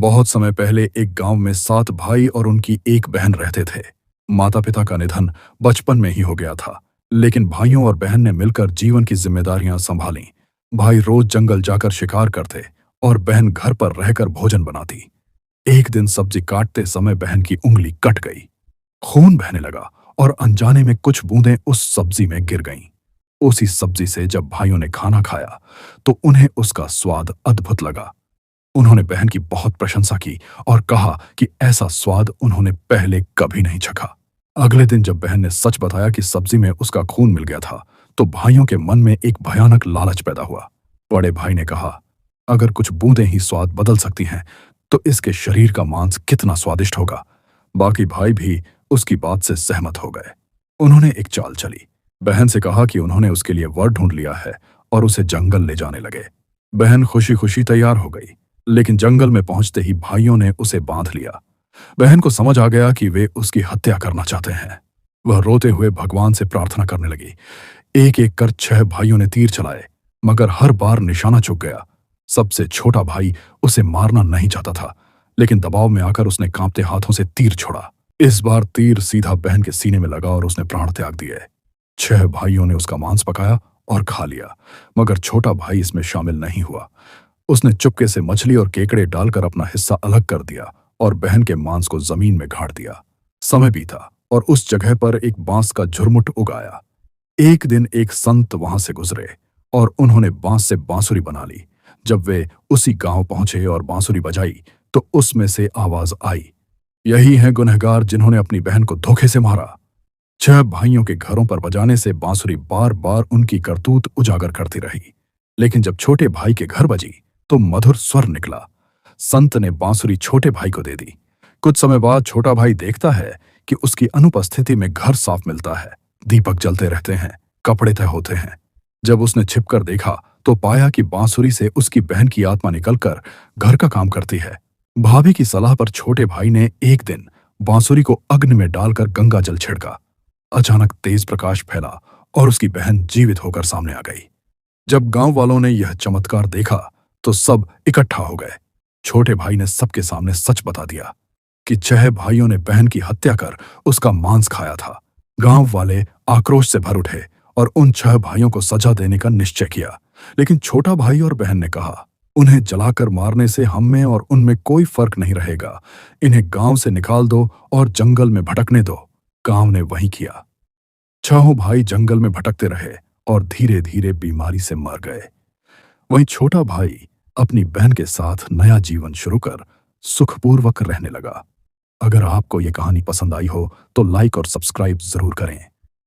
बहुत समय पहले एक गांव में 7 भाई और उनकी एक बहन रहते थे। माता पिता का निधन बचपन में ही हो गया था, लेकिन भाइयों और बहन ने मिलकर जीवन की जिम्मेदारियां संभाली। भाई रोज जंगल जाकर शिकार करते और बहन घर पर रहकर भोजन बनाती। एक दिन सब्जी काटते समय बहन की उंगली कट गई। खून बहने लगा और अनजाने में कुछ बूंदें उस सब्जी में गिर गईं। उसी सब्जी से जब भाइयों ने खाना खाया तो उन्हें उसका स्वाद अद्भुत लगा। उन्होंने बहन की बहुत प्रशंसा की और कहा कि ऐसा स्वाद उन्होंने पहले कभी नहीं चखा। अगले दिन जब बहन ने सच बताया कि सब्जी में उसका खून मिल गया था, तो भाइयों के मन में एक भयानक लालच पैदा हुआ। बड़े भाई ने कहा, अगर कुछ बूंदें ही स्वाद बदल सकती हैं, तो इसके शरीर का मांस कितना स्वादिष्ट होगा। बाकी भाई भी उसकी बात से सहमत हो गए। उन्होंने एक चाल चली। बहन से कहा कि उन्होंने उसके लिए वर ढूंढ लिया है और उसे जंगल ले जाने लगे। बहन खुशी खुशी तैयार हो गई, लेकिन जंगल में पहुंचते ही भाइयों ने उसे बांध लिया। बहन को समझ आ गया कि वे उसकी हत्या करना चाहते हैं। वह रोते हुए भगवान से प्रार्थना करने लगी। एक एक कर 6 भाइयों ने तीर चलाए, मगर हर बार निशाना चूक गया। सबसे छोटा भाई उसे मारना नहीं चाहता था, लेकिन दबाव में आकर उसने कांपते हाथों से तीर छोड़ा। इस बार तीर सीधा बहन के सीने में लगा और उसने प्राण त्याग दिए। 6 भाइयों ने उसका मांस पकाया और खा लिया, मगर छोटा भाई इसमें शामिल नहीं हुआ। उसने चुपके से मछली और केकड़े डालकर अपना हिस्सा अलग कर दिया और बहन के मांस को जमीन में गाड़ दिया। समय बीता और उस जगह पर एक बांस का झुरमुट उगाया। एक दिन एक संत वहां से गुजरे और उन्होंने बांस से बांसुरी बना ली। जब वे उसी गांव पहुंचे और बांसुरी बजाई, तो उसमें से आवाज आई, यही है गुनहगार जिन्होंने अपनी बहन को धोखे से मारा। 6 भाइयों के घरों पर बजाने से बांसुरी बार बार उनकी करतूत उजागर करती रही, लेकिन जब छोटे भाई के घर बजी तो मधुर स्वर निकला। संत ने बांसुरी छोटे भाई को दे दी। कुछ समय बाद छोटा भाई देखता है कि उसकी अनुपस्थिति में घर साफ मिलता है, दीपक जलते रहते हैं, कपड़े तय होते हैं। जब उसने छिपकर देखा तो पाया कि बांसुरी से उसकी बहन की आत्मा निकलकर घर का काम करती है। भाभी की सलाह पर छोटे भाई ने एक दिन बांसुरी को अग्नि में डालकर गंगा जल छिड़का। अचानक तेज प्रकाश फैला और उसकी बहन जीवित होकर सामने आ गई। जब गांव वालों ने यह चमत्कार देखा तो सब इकट्ठा हो गए। छोटे भाई ने सबके सामने सच बता दिया कि 6 भाइयों ने बहन की हत्या कर उसका मांस खाया था। गांव वाले आक्रोश से भर उठे और उन 6 भाइयों को सजा देने का निश्चय किया, लेकिन छोटा भाई और बहन ने कहा, उन्हें जलाकर मारने से हम में और उनमें कोई फर्क नहीं रहेगा। इन्हें गांव से निकाल दो और जंगल में भटकने दो। गांव ने वही किया। 6 भाई जंगल में भटकते रहे और धीरे धीरे बीमारी से मर गए। वहीं छोटा भाई अपनी बहन के साथ नया जीवन शुरू कर सुखपूर्वक रहने लगा। अगर आपको ये कहानी पसंद आई हो तो लाइक और सब्सक्राइब जरूर करें।